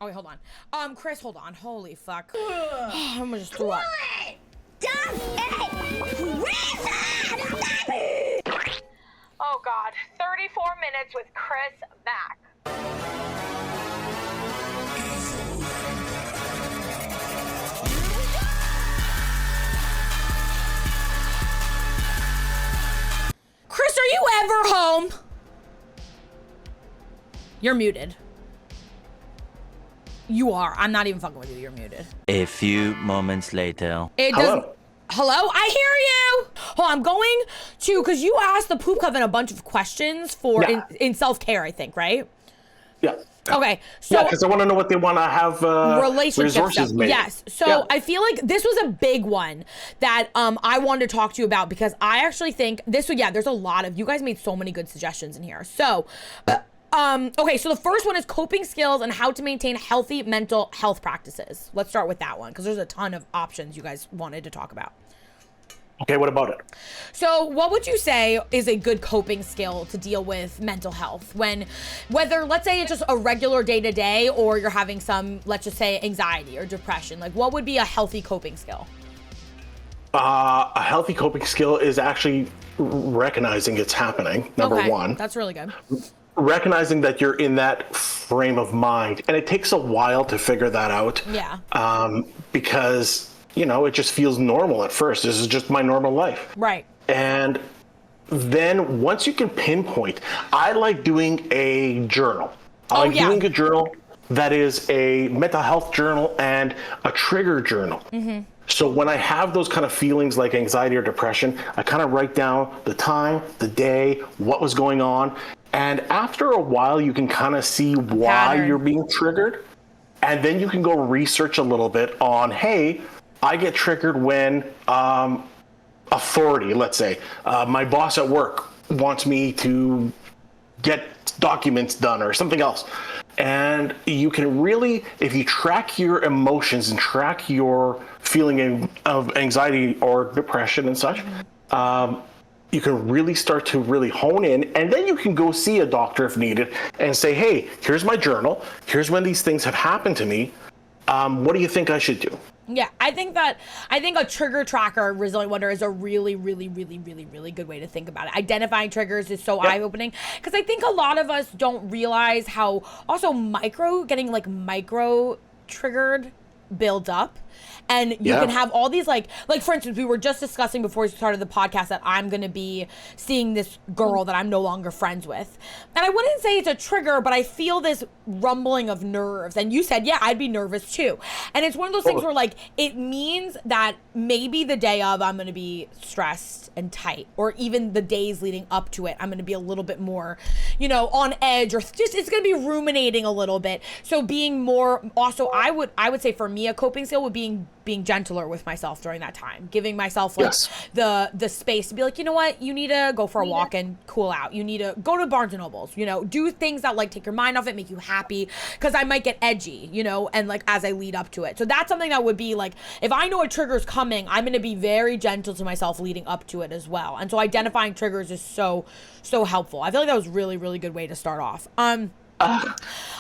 Oh, wait, hold on. Chris, hold on. Holy fuck. I'm gonna just throw up. Oh, God. 34 minutes with Chrismak. Chris, are you ever home? You're muted. You are. I'm not even fucking with you. You're muted. A few moments later. Hello? I hear you. Oh, I'm going to, because you asked the Poop Coven a bunch of questions for in self-care, I think, right? Yeah. Okay. So because I want to know what they want to have resources made. Yes. So I feel like this was a big one that I wanted to talk to you about, because I actually think this would, there's a lot of, you guys made so many good suggestions in here. So okay, so the first one is coping skills and how to maintain healthy mental health practices. Let's start with that one, because there's a ton of options you guys wanted to talk about. Okay, what about it? So what would you say is a good coping skill to deal with mental health whether, let's say it's just a regular day-to-day, or you're having some, let's just say, anxiety or depression? Like, what would be a healthy coping skill? A healthy coping skill is actually recognizing it's happening, number one. That's really good. Recognizing that you're in that frame of mind, and it takes a while to figure that out. Yeah. Because, it just feels normal at first. This is just my normal life. Right. And then once you can pinpoint, I like doing a journal. I like doing a journal that is a mental health journal and a trigger journal. Mm-hmm. So when I have those kind of feelings like anxiety or depression, I kind of write down the time, the day, what was going on. And after a while, you can kind of see why you're being triggered. And then you can go research a little bit on, hey, I get triggered when authority, let's say, my boss at work wants me to get documents done or something else. And you can really, if you track your emotions and track your feeling of anxiety or depression and such, you can really start to really hone in, and then you can go see a doctor if needed and say, hey, here's my journal. Here's when these things have happened to me. What do you think I should do? Yeah, I think a trigger tracker, Resilient Wonder, is a really, really, really, really, really good way to think about it. Identifying triggers is so eye-opening, because I think a lot of us don't realize how also getting micro triggered builds up. And you can have all these, like for instance, we were just discussing before we started the podcast that I'm going to be seeing this girl that I'm no longer friends with. And I wouldn't say it's a trigger, but I feel this rumbling of nerves. And you said, yeah, I'd be nervous too. And it's one of those things where, like, it means that maybe the day of I'm going to be stressed and tight, or even the days leading up to it, I'm going to be a little bit more, on edge, or just it's going to be ruminating a little bit. So being more, also, I would say for me, a coping skill would be being gentler with myself during that time, giving myself the space to be like, you know what, you need to go for a walk and cool out. You need to go to Barnes and Nobles, do things that take your mind off it, make you happy, because I might get edgy, and as I lead up to it. So that's something that would be if I know a trigger's coming, I'm going to be very gentle to myself leading up to it as well. And so identifying triggers is so helpful. I feel like that was really, really good way to start off. One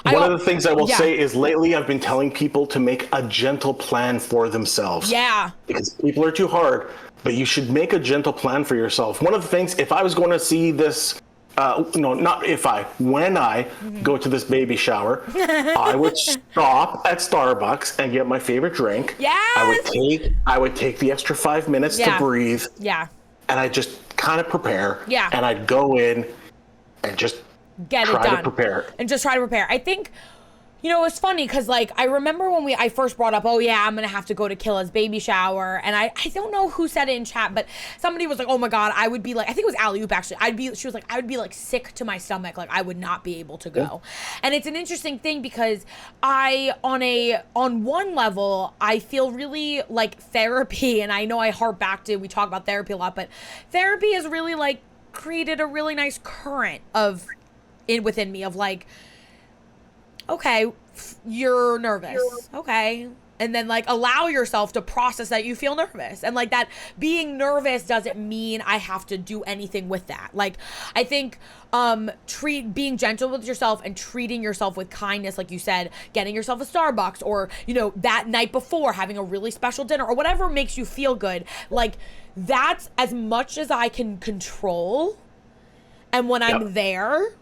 of the things I will say is lately I've been telling people to make a gentle plan for themselves. Yeah. Because people are too hard, but you should make a gentle plan for yourself. One of the things, if I was going to see this, when I go to this baby shower, I would stop at Starbucks and get my favorite drink. Yes. I would take the extra 5 minutes to breathe. Yeah. And I just kind of prepare. Yeah. And I'd go in and just get it done. And just try to prepare. I think, it's funny because I remember when I first brought up, I'm going to have to go to Killa's baby shower. And I don't know who said it in chat, but somebody was like, oh my God, I would be I think it was Alley Oop actually. She was like, I would be sick to my stomach. I would not be able to go. And it's an interesting thing because on one level, I feel really like therapy. And I know I harp back to, we talk about therapy a lot, but therapy has really created a really nice current within me of okay, you're nervous. Okay, and then like allow yourself to process that you feel nervous, and like that being nervous doesn't mean I have to do anything with that. Like I think being gentle with yourself and treating yourself with kindness, like you said, getting yourself a Starbucks, or that night before having a really special dinner, or whatever makes you feel good, like that's as much as I can control. And when I'm there,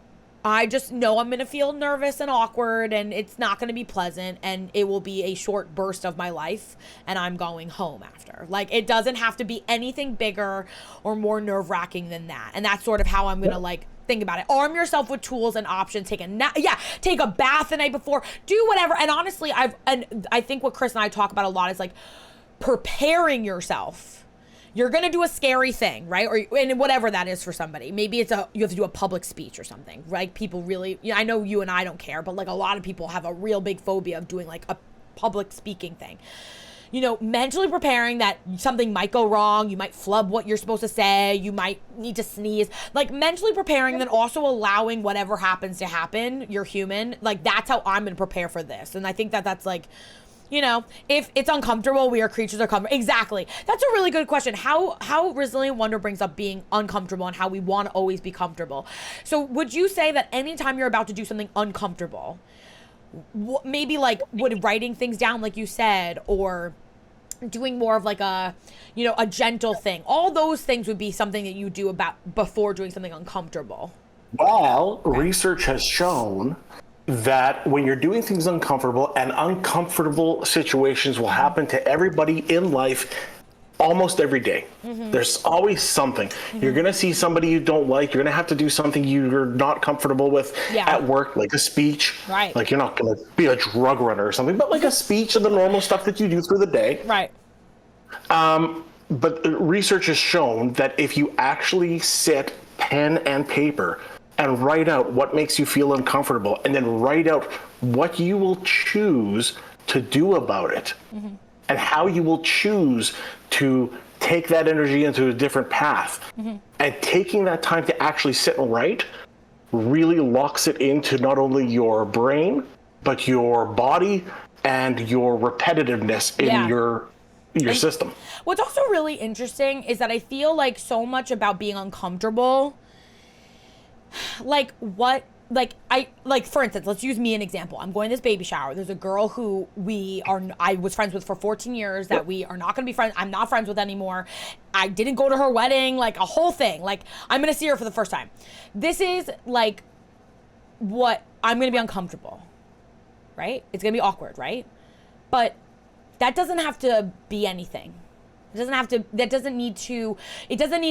I just know I'm going to feel nervous and awkward, and it's not going to be pleasant, and it will be a short burst of my life, and I'm going home after. Like, it doesn't have to be anything bigger or more nerve-wracking than that. And that's sort of how I'm going to, like, think about it. Arm yourself with tools and options. Take a bath the night before. Do whatever. And honestly, I think what Chris and I talk about a lot is, like, preparing yourself. You're going to do a scary thing, right? And whatever that is for somebody. Maybe you have to do a public speech or something, right? People really, I know you and I don't care, but like a lot of people have a real big phobia of doing like a public speaking thing. Mentally preparing that something might go wrong. You might flub what you're supposed to say. You might need to sneeze. Like mentally preparing, then also allowing whatever happens to happen. You're human. Like that's how I'm going to prepare for this. And I think that's like, if it's uncomfortable, we are creatures of comfort. Exactly. That's a really good question. How Resilient Wonder brings up being uncomfortable and how we want to always be comfortable. So would you say that anytime you're about to do something uncomfortable, maybe like writing things down, like you said, or doing more of like a gentle thing, all those things would be something that you do about before doing something uncomfortable? Well, research has shown that when you're doing things uncomfortable, and uncomfortable situations will happen to everybody in life almost every day. Mm-hmm. There's always something. Mm-hmm. You're going to see somebody you don't like. You're going to have to do something you're not comfortable with at work, like a speech. Right. Like you're not going to be a drug runner or something, but like a speech and the normal stuff that you do through the day. Right. But research has shown that if you actually sit pen and paper and write out what makes you feel uncomfortable, and then write out what you will choose to do about it, mm-hmm. and how you will choose to take that energy into a different path. Mm-hmm. And taking that time to actually sit and write really locks it into not only your brain, but your body and your repetitiveness in your system. What's also really interesting is that I feel like so much about being uncomfortable, for instance, let's use me an example. I'm going to this baby shower. There's a girl who I was friends with for 14 years that we are not going to be friends. I'm not friends with anymore. I didn't go to her wedding, like a whole thing. Like I'm going to see her for the first time. This is like what I'm going to be uncomfortable, right? It's going to be awkward, right? But that doesn't have to be anything. It doesn't need to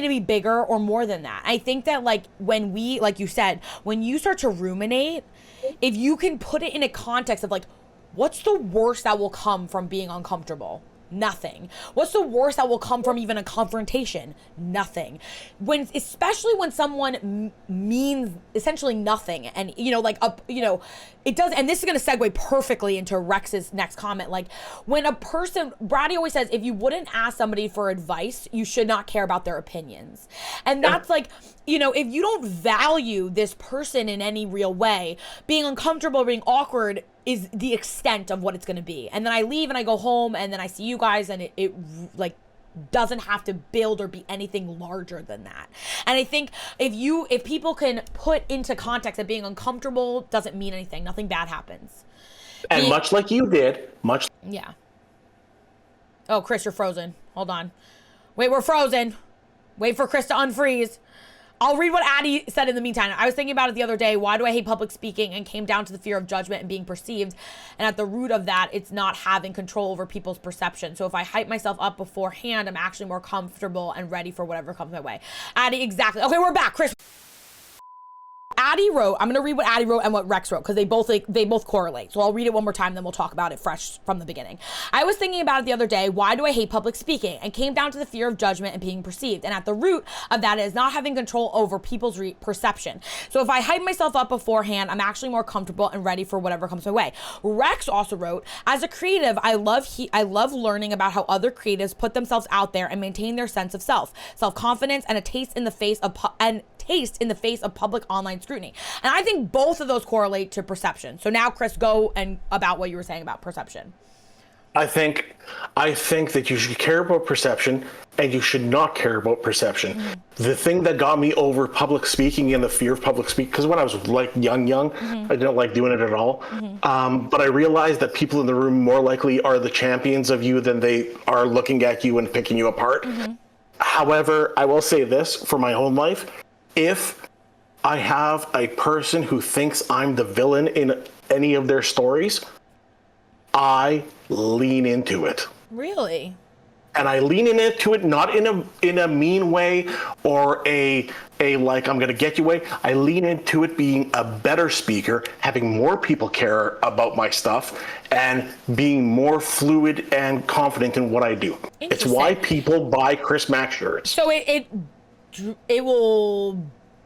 be bigger or more than that. I think that like you said, when you start to ruminate, if you can put it in a context of like, what's the worst that will come from being uncomfortable? Nothing. What's the worst that will come from even a confrontation? Nothing. Especially when someone means essentially nothing, and it does. And this is going to segue perfectly into Rex's next comment. Like when a person, Brady always says, if you wouldn't ask somebody for advice, you should not care about their opinions. And that's like, if you don't value this person in any real way, being uncomfortable, being awkward is the extent of what it's going to be. And then I leave and I go home and then I see you guys, and it like doesn't have to build or be anything larger than that. And I think if people can put into context that being uncomfortable doesn't mean anything, nothing bad happens. And much like you did, Yeah. Oh, Chris, you're frozen. Hold on. Wait, we're frozen. Wait for Chris to unfreeze. I'll read what Addie said in the meantime. I was thinking about it the other day. Why do I hate public speaking? And came down to the fear of judgment and being perceived. And at the root of that, it's not having control over people's perception. So if I hype myself up beforehand, I'm actually more comfortable and ready for whatever comes my way. Addie, exactly. Okay, we're back. Chris. Addie wrote, I'm going to read what Addie wrote and what Rex wrote because they both correlate. So I'll read it one more time, then we'll talk about it fresh from the beginning. I was thinking about it the other day. Why do I hate public speaking? And came down to the fear of judgment and being perceived. And at the root of that is not having control over people's perception. So if I hype myself up beforehand, I'm actually more comfortable and ready for whatever comes my way. Rex also wrote, as a creative, I love learning about how other creatives put themselves out there and maintain their sense of self-confidence, and a taste in the face of public online scrutiny. And I think both of those correlate to perception. So now, Chris, go and about what you were saying about perception. I think that you should care about perception and you should not care about perception. The thing that got me over public speaking and the fear of public speaking, because when I was like young, I didn't like doing it at all. But I realized that people in the room more likely are the champions of you than they are looking at you and picking you apart. However, I will say this for my own life: if I have a person who thinks I'm the villain in any of their stories, I lean into it. Really? And I lean into it not in a mean way or a like I'm gonna get you way. I lean into it being a better speaker, having more people care about my stuff, and being more fluid and confident in what I do. It's why people buy Chrismak shirts. So it will.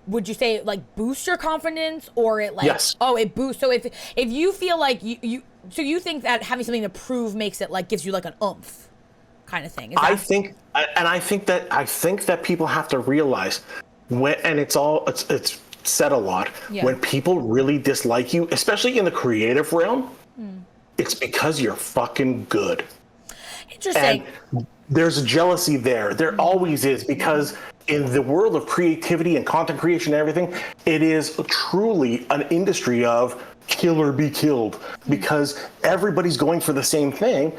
Would you say it like boost your confidence, or it like? Yes. Oh, it boosts. So if you feel like you so you think that having something to prove makes it like gives you like an oomph kind of thing. I think that people have to realize when, and it's said a lot, when people really dislike you, especially in the creative realm, it's because you're fucking good. Interesting. And there's a jealousy there. There always is, because in the world of creativity and content creation and everything, it is truly an industry of kill or be killed, because everybody's going for the same thing.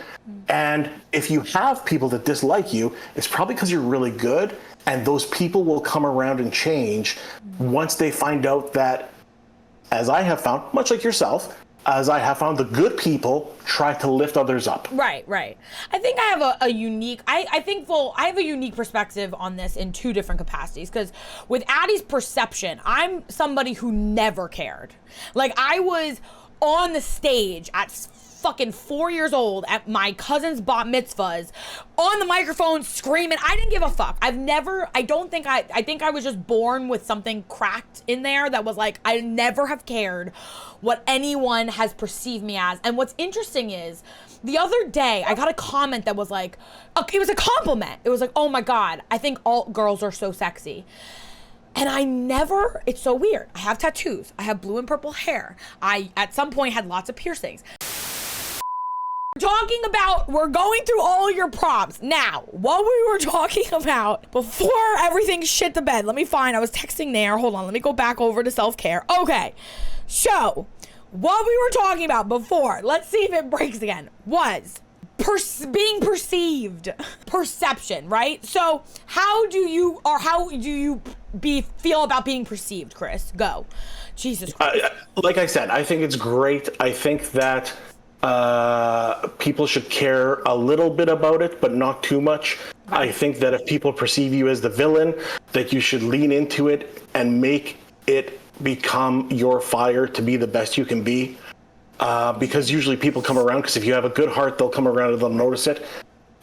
And if you have people that dislike you, it's probably because you're really good, and those people will come around and change once they find out that, as I have found, much like yourself, as I have found, the good people try to lift others up. Right. I think I have a unique, I have a unique perspective on this in two different capacities. Because with Addie's perception, I'm somebody who never cared. Like, I was on the stage at fucking 4 years old at my cousin's bat mitzvahs on the microphone screaming. I didn't give a fuck. I think I was just born with something cracked in there that was like, I never have cared what anyone has perceived me as. And what's interesting is, the other day I got a comment that was like, it was a compliment. It was like, oh my God, I think all girls are so sexy. And it's so weird. I have tattoos. I have blue and purple hair. I, at some point, had lots of piercings. We're going through all your prompts. Now, what we were talking about before everything shit the bed, I was texting Nair. Hold on, let me go back over to self-care. Okay, so what we were talking about before, let's see if it breaks again, was being perceived. Perception, right? So how do you feel about being perceived, Chris? Go. Jesus Christ. Like I said, I think it's great. I think that people should care a little bit about it, but not too much. I think that if people perceive you as the villain, that you should lean into it and make it become your fire to be the best you can be. Because usually people come around, because if you have a good heart, they'll come around and they'll notice it.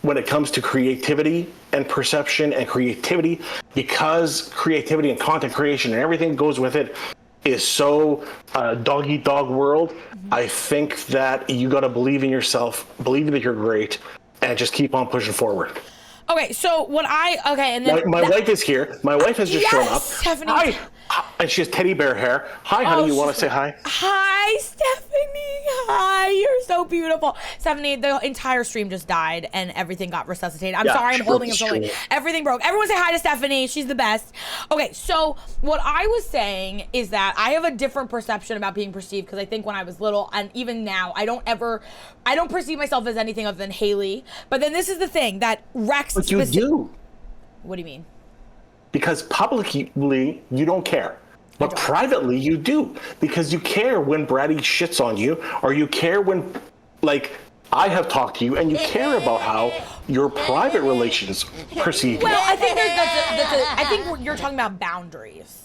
When it comes to creativity and perception and creativity, because creativity and content creation and everything that goes with it is so dog eat dog world, I think that you got to believe in yourself, believe that you're great, and just keep on pushing forward. Okay, so and then my wife is here. My wife has just shown up. Stephanie. Hi. And she has teddy bear hair. Hi, honey. You want to say hi? Hi, Stephanie. Hi, you're so beautiful. Stephanie, the entire stream just died and everything got resuscitated. I'm sorry, I'm holding it so late. Everything broke. Everyone say hi to Stephanie. She's the best. Okay, so what I was saying is that I have a different perception about being perceived, because I think when I was little, and even now, I don't perceive myself as anything other than Haley. But then this is the thing that Rex. But you do. What do you mean? Because publicly you don't care, but privately you do, because you care when Brady shits on you, or you care when, like, I have talked to you and you care about how your private relations perceive you. Well, I think I think you're talking about boundaries.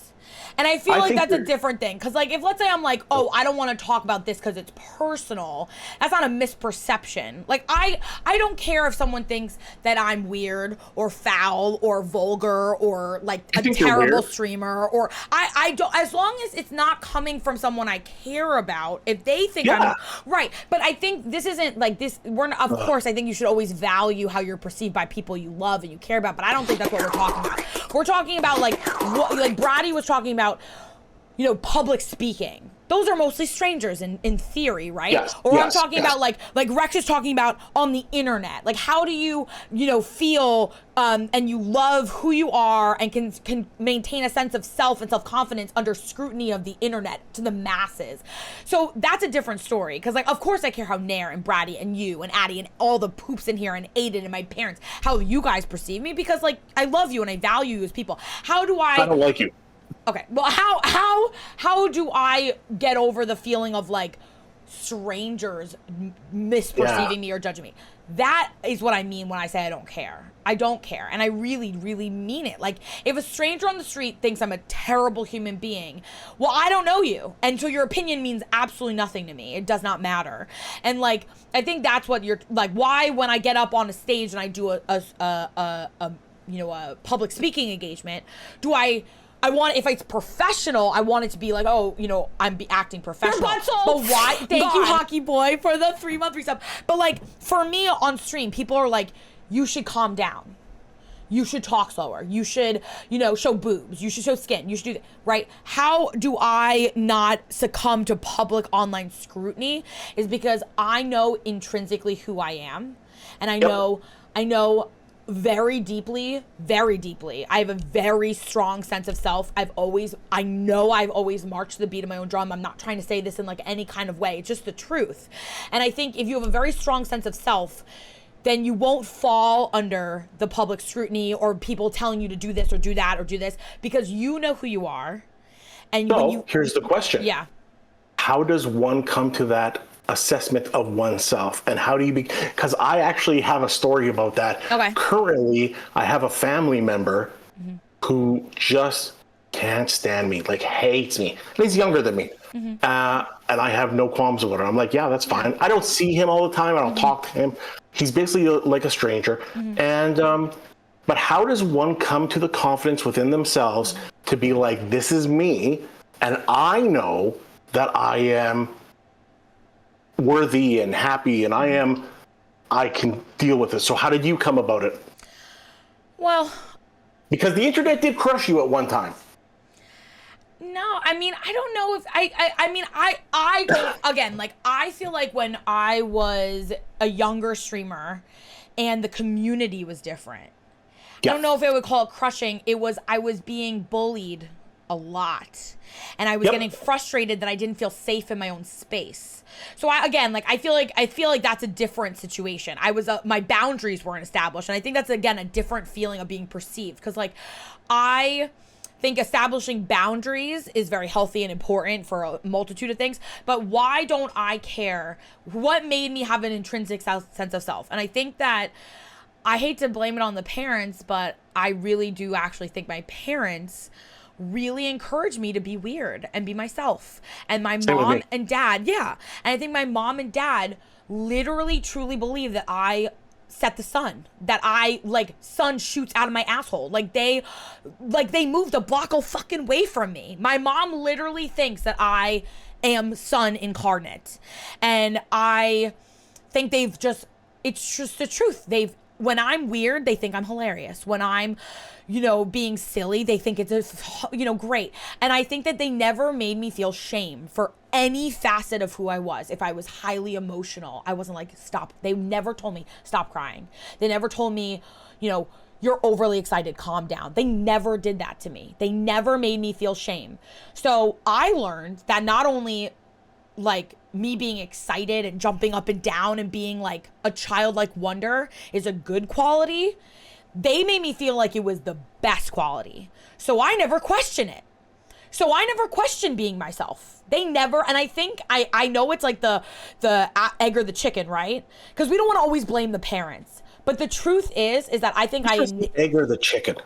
And I feel like that's a different thing. Because, like, if let's say I'm like, oh, I don't want to talk about this because it's personal, that's not a misperception. Like, I don't care if someone thinks that I'm weird or foul or vulgar or, like, a terrible streamer. Or I don't, as long as it's not coming from someone I care about, if they think I'm, right. But I think this isn't, like, this, of course, I think you should always value how you're perceived by people you love and you care about, but I don't think that's what we're talking about. We're talking about, like, what, like, Brady was talking about, you know, public speaking. those are mostly strangers in theory, right? Yes, Or yes, I'm talking yes. about like Rex is talking about on the internet. Like, how do you feel and you love who you are and can maintain a sense of self and self-confidence under scrutiny of the internet to the masses. So that's a different story. Because, like, of course I care how Nair and Brady and you and Addie and all the poops in here and Aiden and my parents, how you guys perceive me, because, like, I love you and I value you as people. How do I don't like you. Okay, well, how do I get over the feeling of, like, strangers misperceiving me or judging me? That is what I mean when I say I don't care. I don't care, and I really, really mean it. Like, if a stranger on the street thinks I'm a terrible human being, well, I don't know you, and so your opinion means absolutely nothing to me. It does not matter. And, like, I think that's what you're, like, why when I get up on a stage and I do a public speaking engagement, do I want, if it's professional, I want it to be like, oh, I'm acting professional. Your butt's all But why? Thank you, gone. Hockey Boy, for the 3-month resub. But, like, for me on stream, people are like, you should calm down. You should talk slower. You should, show boobs. You should show skin. You should do that, right? How do I not succumb to public online scrutiny? Is because I know intrinsically who I am. And I know very deeply. I have a very strong sense of self. I've always marched to the beat of my own drum. I'm not trying to say this in like any kind of way. It's just the truth. And I think if you have a very strong sense of self, then you won't fall under the public scrutiny or people telling you to do this or do that or do this, because you know who you are. And Here's the question. Yeah. How does one come to that assessment of oneself, and how do you because I actually have a story about that. Okay. Currently, I have a family member who just can't stand me, like hates me. And he's younger than me. And I have no qualms with it. I'm like, yeah, that's fine. I don't see him all the time. I don't talk to him. He's basically like a stranger. And but how does one come to the confidence within themselves to be like, this is me, and I know that I am worthy and happy, and I can deal with it. So how did you come about it? Well, because the internet did crush you at one time. no, I mean, I don't know if I don't, again, like, I feel like when I was a younger streamer and the community was different. Yeah. I don't know if I would call it crushing. I was being bullied a lot, and I was getting frustrated that I didn't feel safe in my own space. So I feel like that's a different situation. My boundaries weren't established, and I think that's, again, a different feeling of being perceived, because, like, I think establishing boundaries is very healthy and important for a multitude of things. But why don't I care? What made me have an intrinsic sense of self? And I think that, I hate to blame it on the parents, but I really do actually think my parents really encouraged me to be weird and be myself. And my mom and dad, and I think my mom and dad literally truly believe that I set the sun, that I, like, sun shoots out of my asshole. Like they moved a block of fucking way from me. My mom literally thinks that I am sun incarnate. And I think it's just the truth. When I'm weird, they think I'm hilarious. When I'm, being silly, they think it's, great. And I think that they never made me feel shame for any facet of who I was. If I was highly emotional, I wasn't like, stop. They never told me, stop crying. They never told me, you're overly excited, calm down. They never did that to me. They never made me feel shame. So I learned that not only, like, me being excited and jumping up and down and being like a childlike wonder is a good quality, they made me feel like it was the best quality. So I never question it. So I never questioned being myself. They never, and I think, I know it's like the egg or the chicken, right? Because we don't want to always blame the parents. But the truth is that I think The egg or the chicken?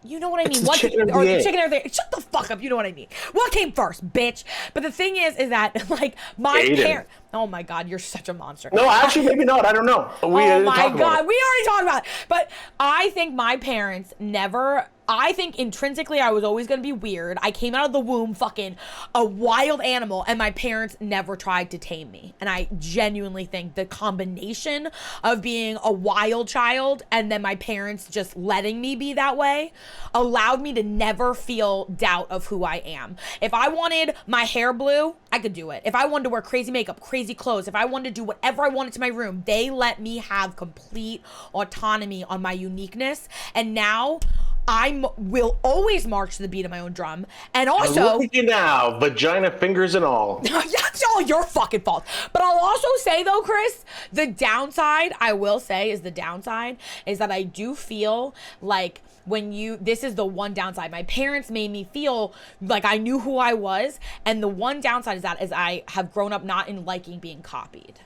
You know what I mean? The chicken or the egg? Chicken or the egg. Shut the fuck up. You know what I mean? What came first, bitch? But the thing is that, like, my parents. Oh my God, you're such a monster. No, actually, maybe not. I don't know. Oh my God, we already talked about it. But I think my parents never I think intrinsically I was always going to be weird. I came out of the womb fucking a wild animal, and my parents never tried to tame me. And I genuinely think the combination of being a wild child and then my parents just letting me be that way allowed me to never feel doubt of who I am. If I wanted my hair blue, I could do it. If I wanted to wear crazy makeup, crazy clothes, if I wanted to do whatever I wanted to my room, they let me have complete autonomy on my uniqueness. And now I will always march to the beat of my own drum. And also, look at you now, vagina, fingers, and all. That's all your fucking fault. But I'll also say though, Chris, the downside I will say is that I do feel like this is the one downside. My parents made me feel like I knew who I was. And the one downside is I have grown up not in liking being copied.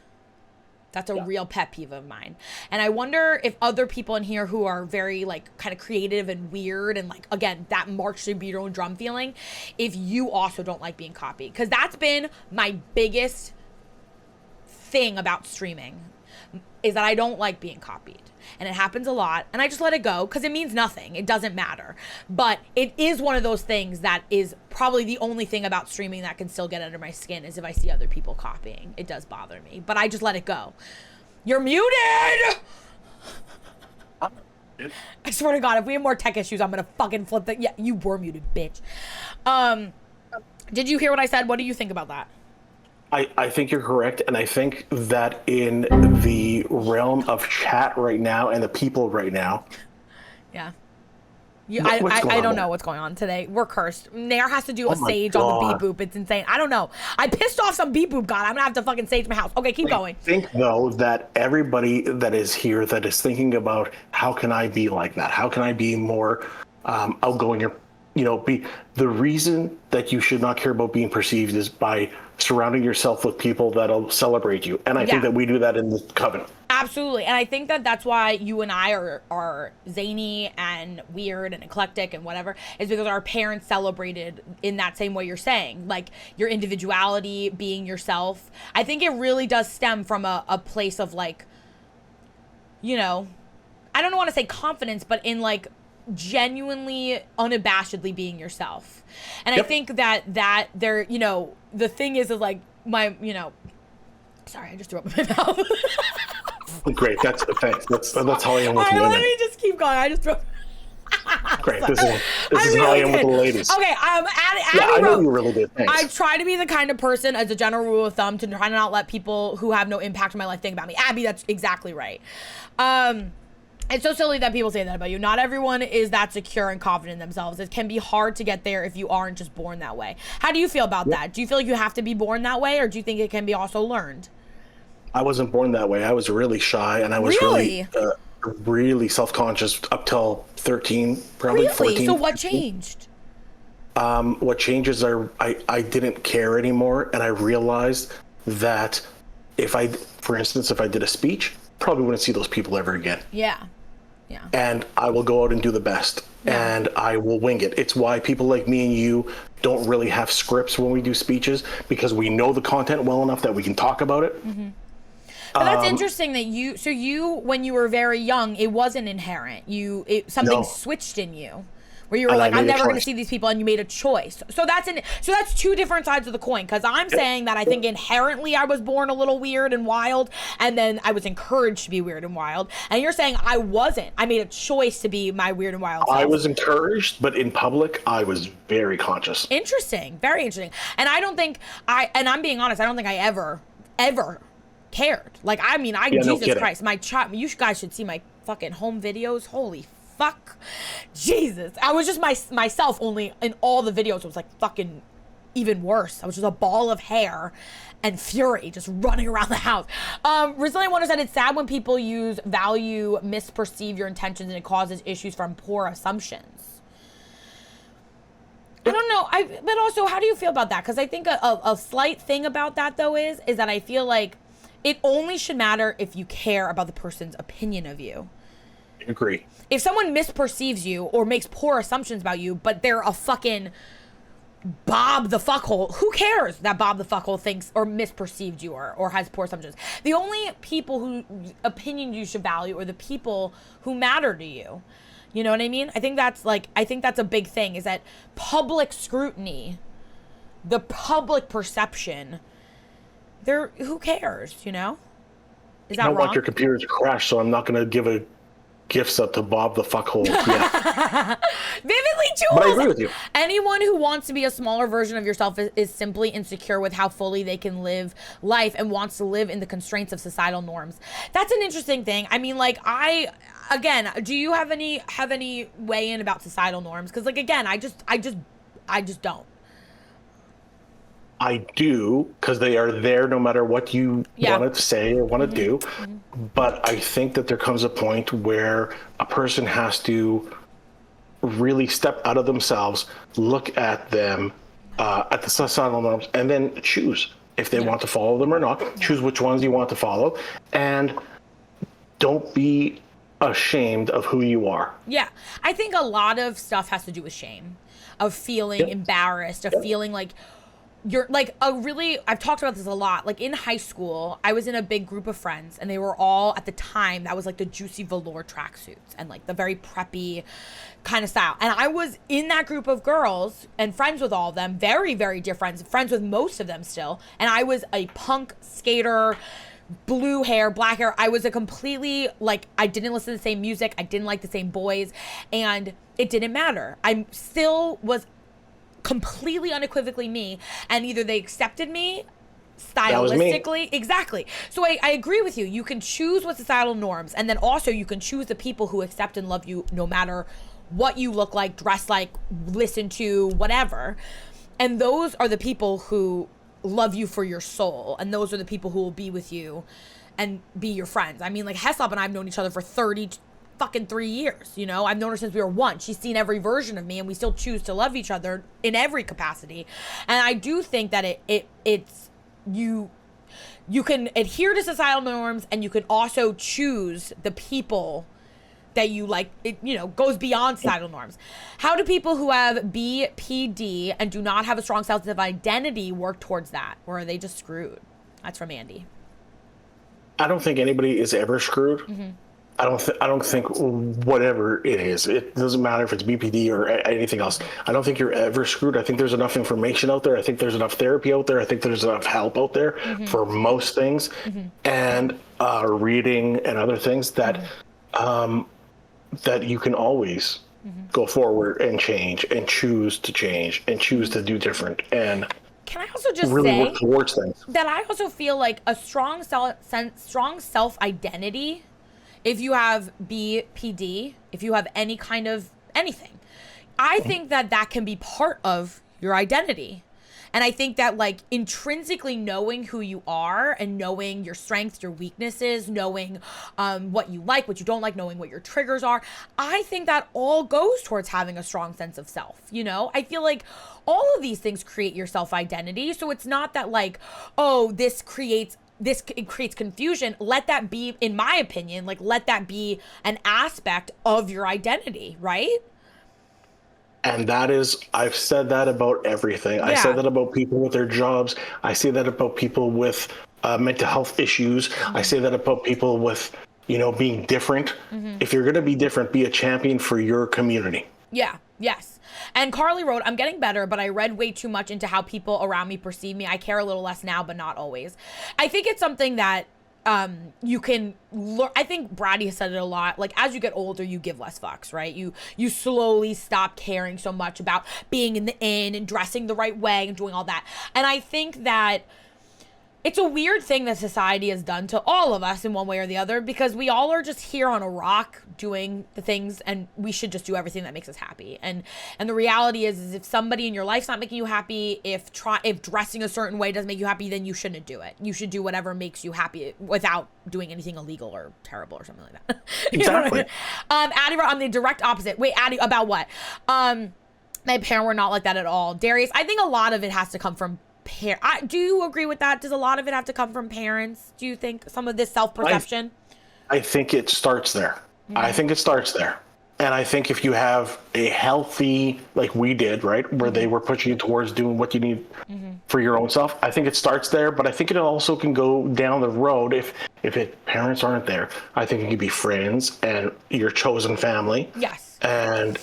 That's a real pet peeve of mine. And I wonder if other people in here who are very like kind of creative and weird and like, again, that march to beat your own drum feeling, if you also don't like being copied. Because that's been my biggest thing about streaming, is that I don't like being copied. And it happens a lot, and I just let it go because it means nothing. It doesn't matter. But it is one of those things that is probably the only thing about streaming that can still get under my skin, is if I see other people copying. It does bother me, but I just let it go. You're muted! I swear to God, if we have more tech issues, I'm gonna fucking flip the... Yeah, you were muted, bitch. Did you hear what I said? What do you think about that? I think you're correct, and I think that in the realm of chat right now and the people right now... Yeah. I don't know what's going on today. We're cursed. Nair has to do a sage on the beep boop. It's insane. I don't know. I pissed off some beep boop god. I'm gonna have to fucking sage my house. Okay, keep going. I think though that everybody that is here that is thinking about how can I be like that? How can I be more outgoing or be the reason that you should not care about being perceived is by surrounding yourself with people that'll celebrate you. And I think that we do that in the Covenant. Absolutely. And I think that that's why you and I are zany and weird and eclectic and whatever, is because our parents celebrated in that same way you're saying, like your individuality, being yourself. I think it really does stem from a place of like, I don't want to say confidence, but in like genuinely unabashedly being yourself. And I think that there, the thing is like my, sorry, I just threw up in my mouth. Great, that's the thanks. That's how I am with women. Let me just keep going. I just threw up. Great, this is how I am with the ladies. Okay, Abby I know you really did. Thanks. I try to be the kind of person, as a general rule of thumb, to try to not let people who have no impact on my life think about me. Abby, that's exactly right. It's so silly that people say that about you. Not everyone is that secure and confident in themselves. It can be hard to get there if you aren't just born that way. How do you feel about that? Do you feel like you have to be born that way, or do you think it can be also learned? I wasn't born that way. I was really shy, and I was really self-conscious up till 13, probably 14. So what changed? What changes are I didn't care anymore, and I realized that for instance, if I did a speech, probably wouldn't see those people ever again. Yeah. And I will go out and do the best, and I will wing it. It's why people like me and you don't really have scripts when we do speeches, because we know the content well enough that we can talk about it. Mm-hmm. But that's interesting that you, when you were very young, it wasn't inherent. Something switched in you, where you were like, I'm never going to see these people, and you made a choice. So that's two different sides of the coin. Because I'm saying that I think inherently I was born a little weird and wild, and then I was encouraged to be weird and wild. And you're saying I wasn't. I made a choice to be my weird and wild self. I was encouraged, but in public, I was very conscious. Interesting, very interesting. And I don't think and I'm being honest, I don't think I ever cared. Like, I mean, Jesus Christ, you guys should see my fucking home videos. Holy fuck, Jesus. I was just myself, only in all the videos it was like fucking even worse. I was just a ball of hair and fury just running around the house. Resilient Wonder said, it's sad when people use value, misperceive your intentions, and it causes issues from poor assumptions. I don't know. But also, how do you feel about that? Because I think a slight thing about that, though, is that I feel like it only should matter if you care about the person's opinion of you. I agree. If someone misperceives you or makes poor assumptions about you, but they're a fucking Bob the fuckhole, who cares that Bob the fuckhole thinks or misperceived you or has poor assumptions? The only people whose opinion you should value are the people who matter to you. You know what I mean? I think that's a big thing, is that public scrutiny, the public perception, who cares, Is that wrong? I don't want your computer to crash, so I'm not going to give a gifts up to Bob the fuckhole. Yeah. Vividly, Jules. But I agree with you. Anyone who wants to be a smaller version of yourself is simply insecure with how fully they can live life and wants to live in the constraints of societal norms. That's an interesting thing. I mean, like, again, do you have any weigh in about societal norms? Because, like, again, I just don't. I do, because they are there no matter what you want to say or want to do. Mm-hmm. But I think that there comes a point where a person has to really step out of themselves, look at them, at the societal norms, and then choose if they want to follow them or not. Choose which ones you want to follow, and don't be ashamed of who you are. Yeah, I think a lot of stuff has to do with shame, of feeling embarrassed, of feeling like you're like I've talked about this a lot. Like in high school, I was in a big group of friends, and they were all, at the time, that was like the juicy velour tracksuits and like the very preppy kind of style. And I was in that group of girls and friends with all of them, very, very dear friends with most of them still. And I was a punk skater, blue hair, black hair. I was a completely, like, I didn't listen to the same music. I didn't like the same boys, and it didn't matter. I still was completely unequivocally me, and either they accepted me stylistically. Exactly. So I agree with you. You can choose what societal norms, and then also you can choose the people who accept and love you no matter what you look like, dress like, listen to, whatever. And those are the people who love you for your soul, and those are the people who will be with you and be your friends. I mean, like, Heslop and I have known each other for 3 years. I've known her since we were 1. She's seen every version of me, and we still choose to love each other in every capacity. And I do think that it's you can adhere to societal norms, and you can also choose the people that you like. It goes beyond societal norms. How do people who have BPD and do not have a strong sense of identity work towards that, or are they just screwed? That's from Andy. I don't think anybody is ever screwed. Mm-hmm. I don't think whatever it is, it doesn't matter if it's BPD or anything else. I don't think you're ever screwed. I think there's enough information out there. I think there's enough therapy out there. I think there's enough help out there for most things, and reading and other things that that you can always go forward and change and choose to do different. And can I also just really say work towards things? That I also feel like a strong self-identity, if you have BPD, if you have any kind of anything, I think that can be part of your identity. And I think that, like, intrinsically knowing who you are and knowing your strengths, your weaknesses, knowing what you like, what you don't like, knowing what your triggers are, I think that all goes towards having a strong sense of self. I feel like all of these things create your self-identity. So it's not that, like, oh, it creates confusion. Let that be, in my opinion, like, let that be an aspect of your identity, right? And that is, I've said that about everything. Yeah. I said that about people with their jobs. I say that about people with mental health issues. I say that about people with, being different. If you're going to be different, be a champion for your community. Yeah. Yes. And Carly wrote, I'm getting better, but I read way too much into how people around me perceive me. I care a little less now, but not always. I think it's something that you can learn. I think Brady has said it a lot. Like, as you get older, you give less fucks, right? You slowly stop caring so much about being in the inn and dressing the right way and doing all that. And I think that it's a weird thing that society has done to all of us in one way or the other, because we all are just here on a rock doing the things, and we should just do everything that makes us happy. And the reality is if somebody in your life's not making you happy, if dressing a certain way doesn't make you happy, then you shouldn't do it. You should do whatever makes you happy without doing anything illegal or terrible or something like that. Exactly. Addie wrote, I'm the direct opposite. Wait, Addie, about what? My parents were not like that at all. Darius, I think a lot of it has to come from do you agree with that? Does a lot of it have to come from parents? Do you think some of this self-perception? I think it starts there. I think it starts there. And I think if you have a healthy, like we did, right, where they were pushing you towards doing what you need for your own self, I think it starts there. But I think it also can go down the road if parents aren't there. I think it could be friends and your chosen family. Yes. and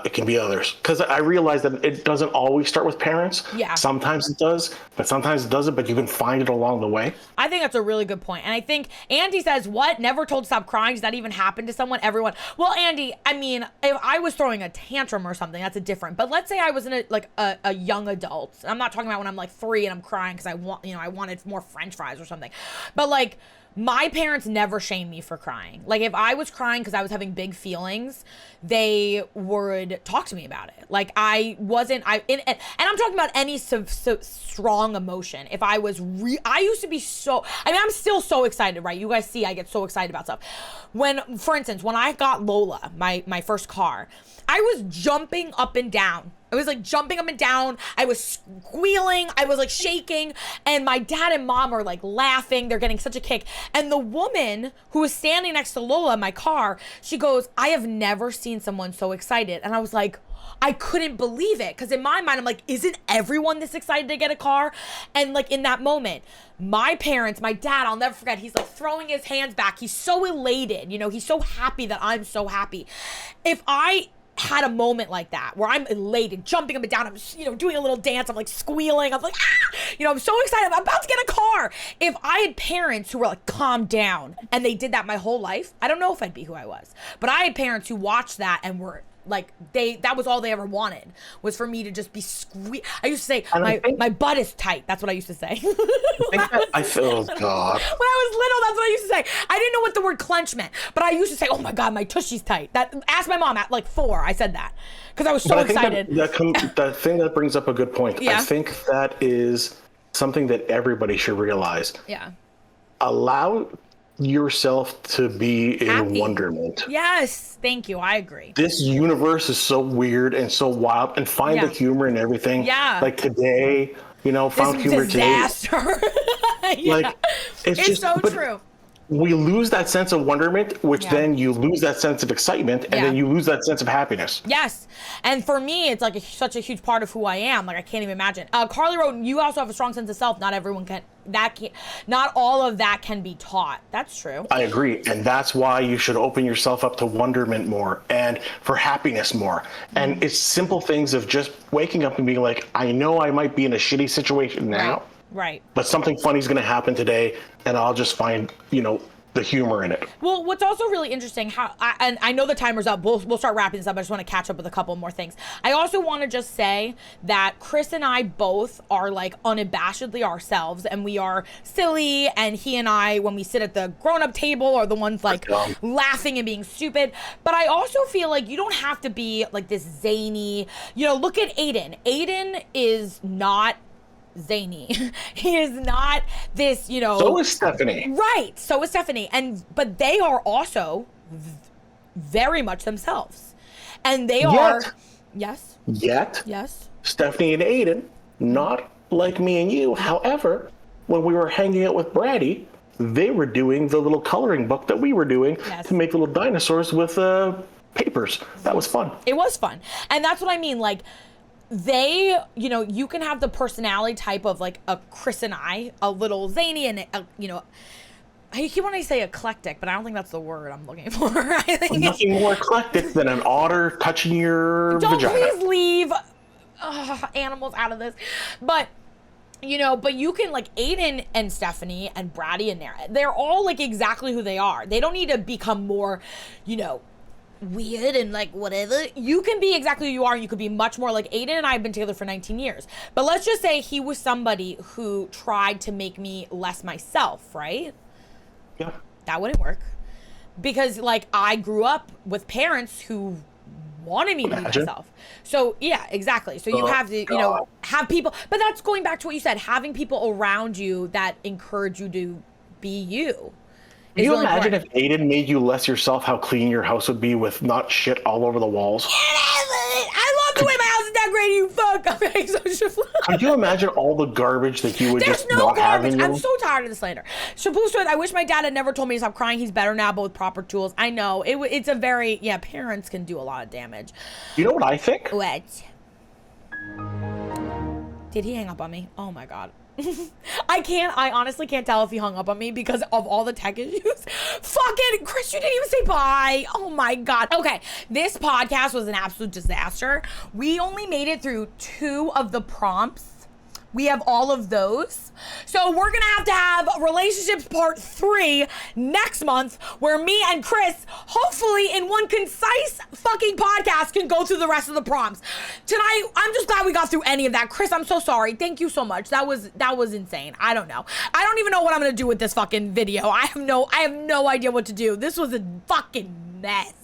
it can be others. Because I realize that it doesn't always start with parents. Yeah. Sometimes it does, but sometimes it doesn't, but you can find it along the way. I think that's a really good point. And I think Andy says, what? Never told to stop crying? Does that even happen to someone? Everyone. Well, Andy, I mean, if I was throwing a tantrum or something, that's a different. But let's say I was in a young adult. I'm not talking about when I'm like 3 and I'm crying because I wanted more French fries or something. But like, my parents never shamed me for crying. Like, if I was crying because I was having big feelings, they would talk to me about it. Like, I wasn't, and I'm talking about any so strong emotion. If I was, I used to be so, I mean, I'm still so excited, right? You guys see, I get so excited about stuff. When, for instance, when I got Lola, my first car, I was jumping up and down. I was like jumping up and down. I was squealing. I was like shaking. And my dad and mom are like laughing. They're getting such a kick. And the woman who was standing next to Lola in my car, she goes, I have never seen someone so excited. And I was like, I couldn't believe it. Because in my mind, I'm like, isn't everyone this excited to get a car? And like in that moment, my parents, my dad, I'll never forget, he's like throwing his hands back. He's so elated. You know, he's so happy that I'm so happy. If I had a moment like that where I'm elated, jumping up and down, I'm, doing a little dance, I'm like squealing, I'm like, I'm so excited, I'm about to get a car. If I had parents who were like, calm down, and they did that my whole life, I don't know if I'd be who I was. But I had parents who watched that and were like, that was all they ever wanted, was for me to just be I used to say, my butt is tight. That's what I used to say. I feel, oh God. When I was little, that's what I used to say. I didn't know what the word clench meant, but I used to say, oh my God, my tushy's tight. Ask my mom at like 4, I said that. Because I was so excited. That thing that brings up a good point. Yeah. I think that is something that everybody should realize. Yeah. Allow yourself to be in Happy. wonderment. Yes, thank you. I agree. This universe is so weird and so wild, and find the humor in everything. Yeah. Like today, found humor disaster. today. Yeah. Like it's just so true. We lose that sense of wonderment, which then you lose that sense of excitement, and then you lose that sense of happiness. Yes. And for me, it's like such a huge part of who I am. Like, I can't even imagine. Carly wrote, you also have a strong sense of self. Not everyone can. Not all of that can be taught. That's true. I agree. And that's why you should open yourself up to wonderment more and for happiness more. And it's simple things of just waking up and being like, I know I might be in a shitty situation now. Right. But something funny is going to happen today, and I'll just find, the humor in it. Well, what's also really interesting, and I know the timer's up. We'll start wrapping this up. I just want to catch up with a couple more things. I also want to just say that Chris and I both are like unabashedly ourselves, and we are silly. And he and I, when we sit at the grown-up table, are the ones like laughing and being stupid. But I also feel like you don't have to be like this zany. Look at Aiden. Aiden is not zany. He is not this, So is Stephanie. Right. So is Stephanie. But they are also very much themselves. And they are. Yes. Yes. Stephanie and Aiden, not like me and you. However, when we were hanging out with Brady, they were doing the little coloring book that we were doing to make little dinosaurs with papers. That was fun. It was fun. And that's what I mean. Like, they, you can have the personality type of like a Chris and I, a little zany and, I keep wanting to say eclectic, but I don't think that's the word I'm looking for. I think nothing more eclectic than an otter touching your vagina. Don't please leave animals out of this. But, but you can like Aiden and Stephanie and Brady and they're all like exactly who they are. They don't need to become more, weird and like whatever. You can be exactly who you are, and you could be much more like Aiden and I have been together for 19 years. But let's just say he was somebody who tried to make me less myself, right? Yeah. That wouldn't work. Because like I grew up with parents who wanted me to be myself. So yeah, exactly. So you have to, have people, but that's going back to what you said, having people around you that encourage you to be you. Can you imagine if Aiden made you less yourself, how clean your house would be with not shit all over the walls? I love the way my house is decorated, you fuck. Okay, so could you imagine all the garbage that you would just not have in you? I'm so tired of the slander. Shabu said, I wish my dad had never told me to stop crying. He's better now, but with proper tools. I know. It's a very, parents can do a lot of damage. You know what I think? What? Did he hang up on me? Oh my God. I honestly can't tell if he hung up on me because of all the tech issues. Fucking Chris, you didn't even say bye. Oh my God. Okay, this podcast was an absolute disaster. We only made it through 2 of the prompts. We have all of those. So we're gonna have relationships part 3 next month, where me and Chris, hopefully in one concise fucking podcast, can go through the rest of the prompts. Tonight, I'm just glad we got through any of that. Chris, I'm so sorry. Thank you so much. That was insane. I don't know. I don't even know what I'm gonna do with this fucking video. I have no idea what to do. This was a fucking mess.